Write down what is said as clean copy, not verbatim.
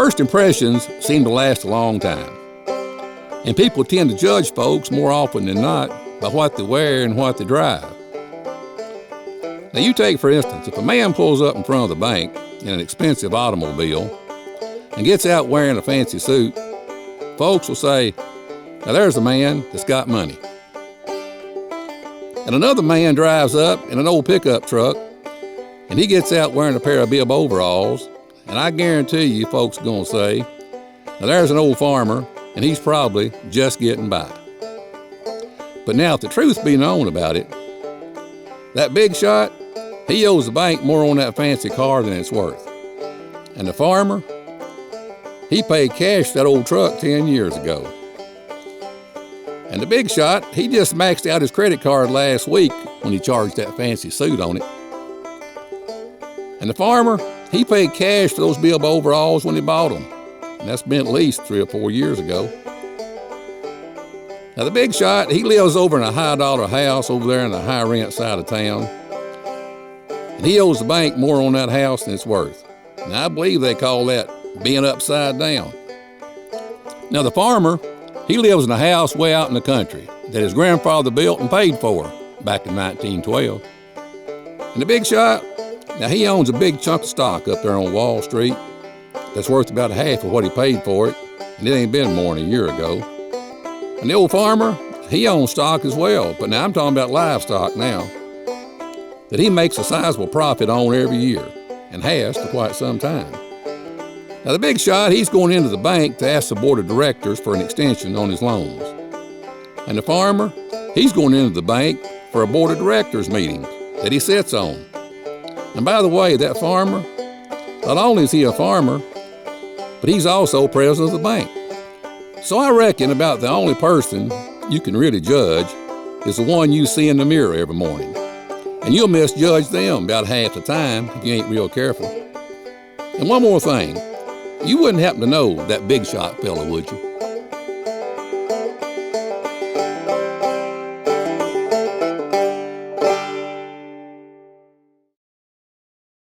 First impressions seem to last a long time, and people tend to judge folks more often than not by what they wear and what they drive. Now you take, for instance, if a man pulls up in front of the bank in an expensive automobile and gets out wearing a fancy suit, folks will say, now there's a man that's got money. And another man drives up in an old pickup truck and he gets out wearing a pair of bib overalls, and I guarantee you folks are going to say, now there's an old farmer and he's probably just getting by. But now if the truth be known about it, that big shot, he owes the bank more on that fancy car than it's worth. And the farmer, he paid cash for that old truck 10 years ago. And the big shot, he just maxed out his credit card last week when he charged that fancy suit on it. And the farmer, he paid cash for those bib overalls when he bought them. And that's been at least 3 or 4 years ago. Now the big shot, he lives over in a high-dollar house over there in the high-rent side of town. And he owes the bank more on that house than it's worth. And I believe they call that being upside down. Now the farmer, he lives in a house way out in the country that his grandfather built and paid for back in 1912. And the big shot, now he owns a big chunk of stock up there on Wall Street that's worth about half of what he paid for it, and it ain't been more than a year ago. And the old farmer, he owns stock as well, but now I'm talking about livestock now, that he makes a sizable profit on every year, and has for quite some time. Now the big shot, he's going into the bank to ask the board of directors for an extension on his loans. And the farmer, he's going into the bank for a board of directors meeting that he sits on. And by the way, that farmer, not only is he a farmer, but he's also president of the bank. So I reckon about the only person you can really judge is the one you see in the mirror every morning. And you'll misjudge them about half the time if you ain't real careful. And one more thing, you wouldn't happen to know that big shot fella, would you?